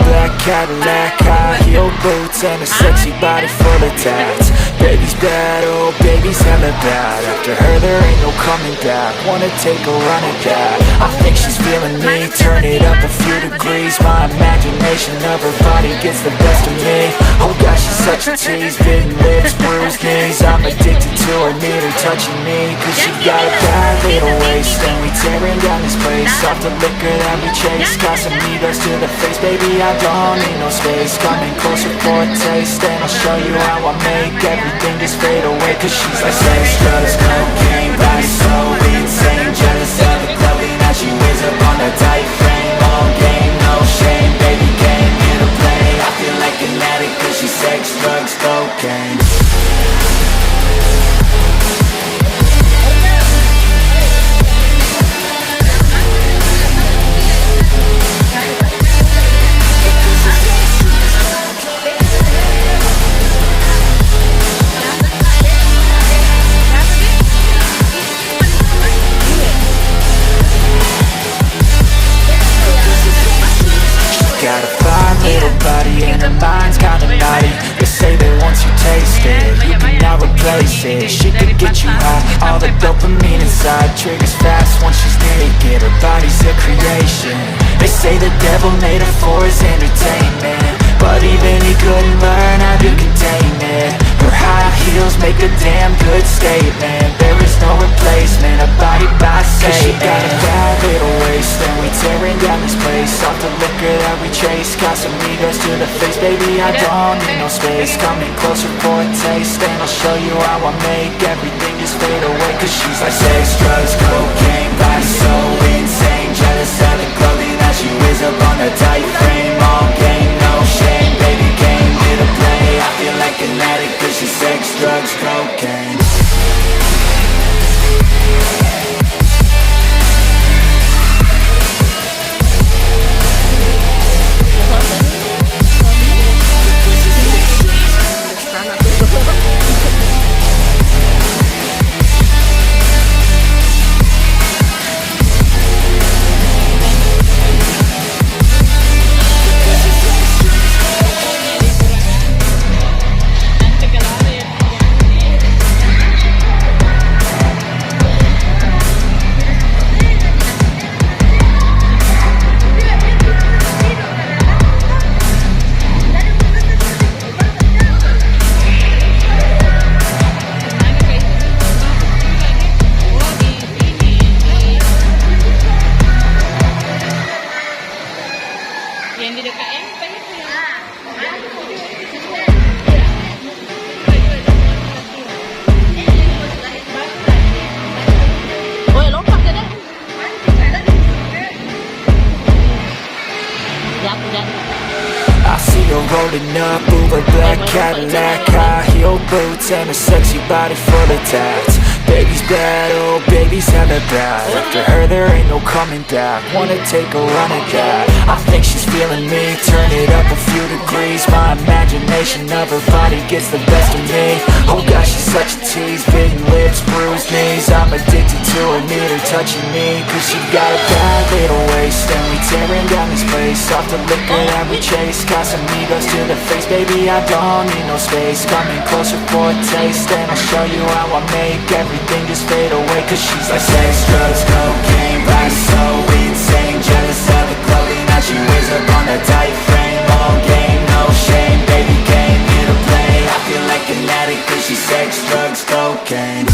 black Cadillac, high heel boots, and a sexy body full of tats. Baby's bad, oh baby's hella bad. After her there ain't no coming back. Wanna take a run at that. I think she's feeling me, turn it up a few degrees. My imagination of her body gets the best of me. Oh gosh, she's such a tease, bitten lips, bruised knees. I'm addicted to her, need her touching me. Cause she got a bad little waist, and we tearing down this place. Off the liquor that we chase, got some egos to the face. Baby, I don't need no space. Coming closer for a taste, and I'll show you how I make everything just fade away. Cause she's like sex, drugs, cocaine, body so insane. Jealous of the clothing that she wears up on a tight frame. All game, no shame, baby came here to play. I feel like an addict cause she's sex, drugs, cocaine. Got a fine little body and her mind's kinda naughty. They say that once you taste it, you cannot replace it. She could get you high, all the dopamine inside triggers fast once she's naked. Her body's a creation. They say the devil made her for his entertainment, but even he couldn't learn how to contain it. Her high heels make a damn good statement. There is no replacement, a body by Satan. She got a bad little waist, and we tearing down this place. Off the liquor that we chase, got some egos to the face. Baby, I don't need no space. Coming closer for a taste, and I'll show you how I make everything just fade away. Cause she's like sex, drugs, cocaine, body so insane. Jealous of the clothing that she wears up on a tight frame. All game, no shame, baby came here to play. I feel like an addict cause she's sex, drugs, cocaine. Yang di dekat MP itu ya. Oi, lompat ke dah. I see her rolling up, Uber black Cadillac, high heel boots, and a sexy body full of tats. Baby's bad, oh baby's hella bad. After her there ain't no coming back. Wanna take a run at that. I think she's feeling me, turn it up a few degrees. My imagination of her body gets the best of me. Oh gosh, she's such a tease, bitten lips, bruised knees. I'm addicted to her, need her touching me. Cause she got a bad little waist, and we tearing down this place. Off the liquor that we chase, got some egos to the face. Baby, I don't need no space. Coming closer for a taste, and I'll show you how I make everything just fade away. Cause she's like sex, drugs, cocaine, body so insane. Jealous of the clothing that she wears up on a tight frame. All game, no shame, baby came here to play. I feel like an addict cause she's sex, drugs, cocaine.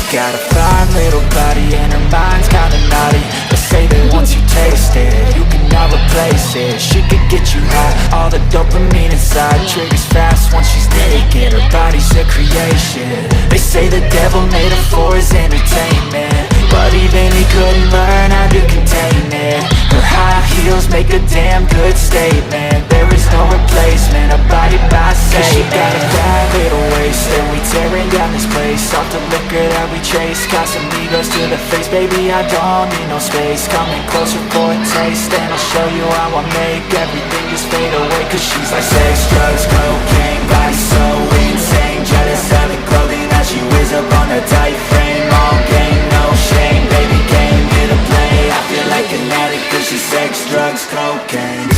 Got a fine little body and her mind's kinda naughty. They say that once you taste it, you cannot replace it. She could get you high, all the dopamine inside triggers fast once she's naked. Her body's a creation. They say the devil made her for his entertainment, but even he couldn't learn how to contain it. Her high heels make a damn good statement. There is no replacement, a body by say. She got a bad little waist, and we tearing down this place. Off the liquor that we chase, Casamigos to the face. Baby, I don't need no space. Coming closer for a taste, and I'll show you how I make everything just fade away. Cause she's like sex, drugs, cocaine, body so insane. Jealous of the clothing that she wears up on her tight frame. All game, no shame, baby came here to play. I feel like an addict cause she's sex, drugs, cocaine.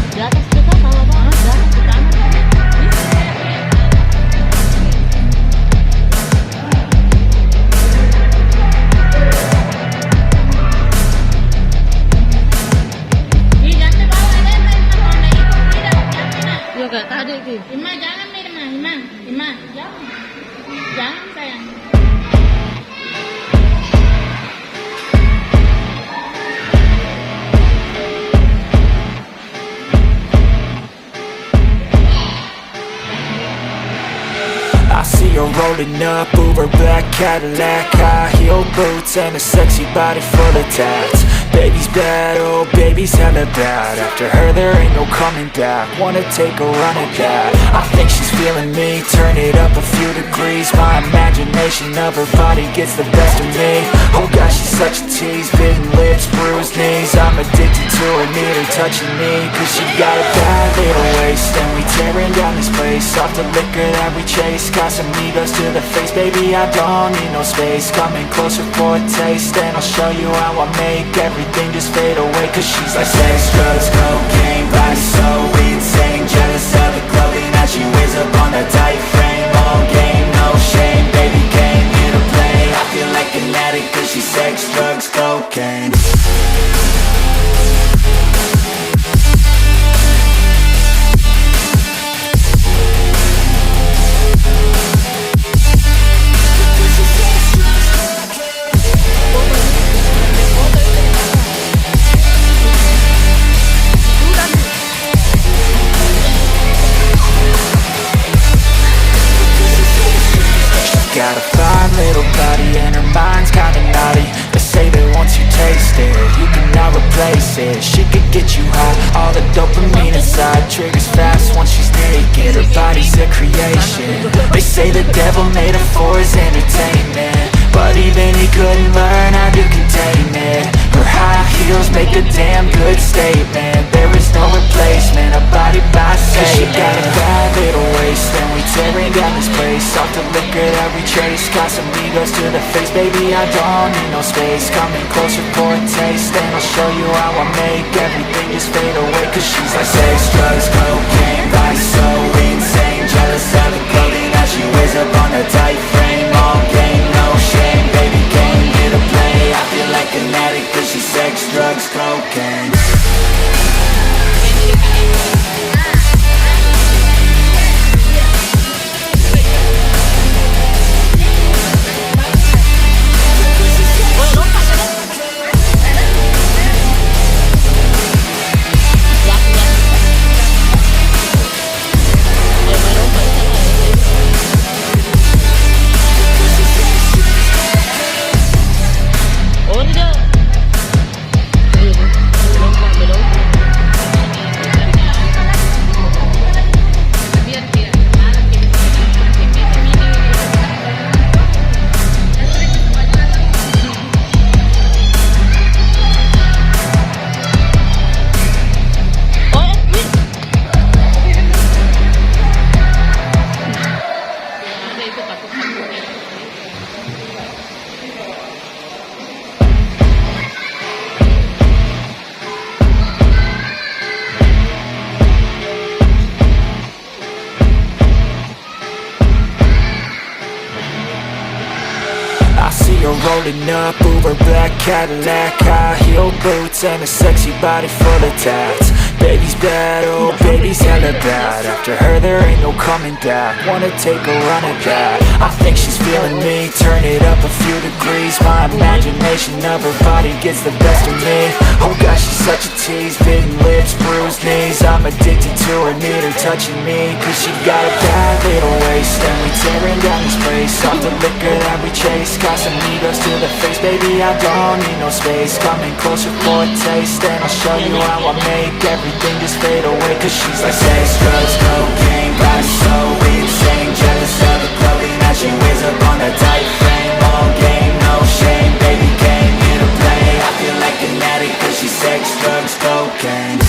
Di atas juga kalau mau di atas di kanan. Ih, jangan bawa ada main Honda itu tidak jangan. Ya enggak tadi itu. Ima jangan Ima. Jangan. Jangan sayang. I see her rolling up, Uber black Cadillac, high heel boots and a sexy body full of tats. Baby's bad, oh baby's hella bad. After her there ain't no coming back. Wanna take a run at that. I think she's feeling me, turn it up a few degrees. My imagination of her body gets the best of me. Oh gosh, she's such a tease, bitten lips, bruised knees. I'm addicted to her, need her touching me. Cause she got a bad little waist, and we tearing down this place. Off the liquor that we chase, Casamigos to the face. Baby, I don't need no space. Coming closer for a taste, and I'll show you how I make everything just fade away. Cause she's like sex, drugs, cocaine, body so insane. Jealous of the clothing that she wears up on her tight frame. All game, no shame, baby came here to play. I feel like an addict cause she's sex, drugs, cocaine. Got a fine little body and her mind's kinda naughty. They say that once you taste it, you cannot replace it. She could get you high, all the dopamine inside triggers fast once she's naked. Her body's a creation. They say the devil made her for his entertainment, but even he couldn't learn how to contain it. Her high heels make a damn good statement. There is no replacement, a body by say. She got a bad little waist, and we tearing down this place. Off the liquor that we chase, Casamigos to the face. Baby, I don't need no space. Coming closer for a taste, and I'll show you how I make everything just fade away. Cause she's like sex, drugs, cocaine, body so insane. Jealous of the clothing that she wears up on her tight frame. All game, no shame, baby came here to play. I feel like an addict cause she's sex, drugs, cocaine. rolling up, Uber black Cadillac, high heel boots and a sexy body full of tats. Baby's bad, oh baby's hella bad. After her there ain't no coming back. Wanna take a run at that. I think she's feeling me, turn it up a few degrees. My imagination of her body gets the best of me. Oh gosh, she's such a tease, bitten lips, bruised knees. I'm addicted to her, need her touching me, cause she got a bad little waist. And we tearing down this place, off the liquor that we chase. Got some egos to the face, baby I don't need no space. Coming closer for a taste, and I'll show you how I make everything just fade away. Cause she's like sex, drugs, cocaine, body so insane. Jealous of the clothing that she wears up on a tight frame. All game, no shame, baby came here to play. I feel like an addict cause she's sex, drugs, cocaine.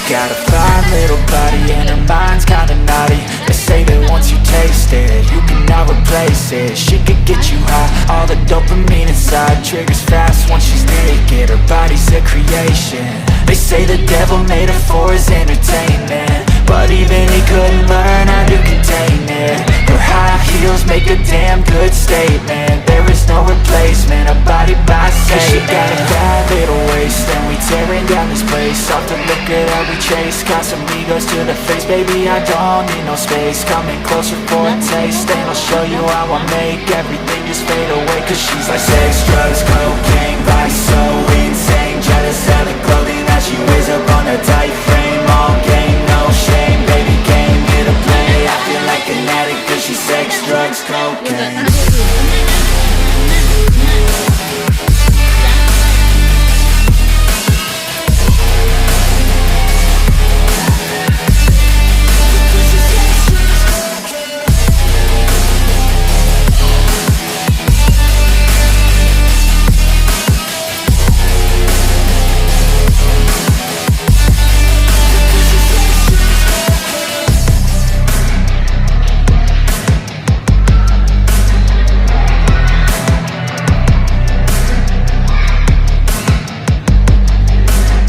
Got a fine little body and her mind's kinda naughty. They say that once you taste it, you cannot replace it. She could get you high, all the dopamine inside triggers fast once she's naked. Her body's a creation. They say the devil made her for his entertainment, but even he couldn't learn how to contain it. Her high heels make a damn good statement. There is no replacement, a body by Satan. Cause she got a bad little waist, and we tearing down this place. Off the liquor that we chase, got some egos to the face. Baby, I don't need no space. Coming closer for a taste, and I'll show you how I make everything just fade away. Cause she's like sex, drugs, cocaine, body so insane. Jealous of the clothing that she wears up on a tight frame. All game, no shame, baby came here to play. I feel like an addict cause she's sex, drugs, cocaine.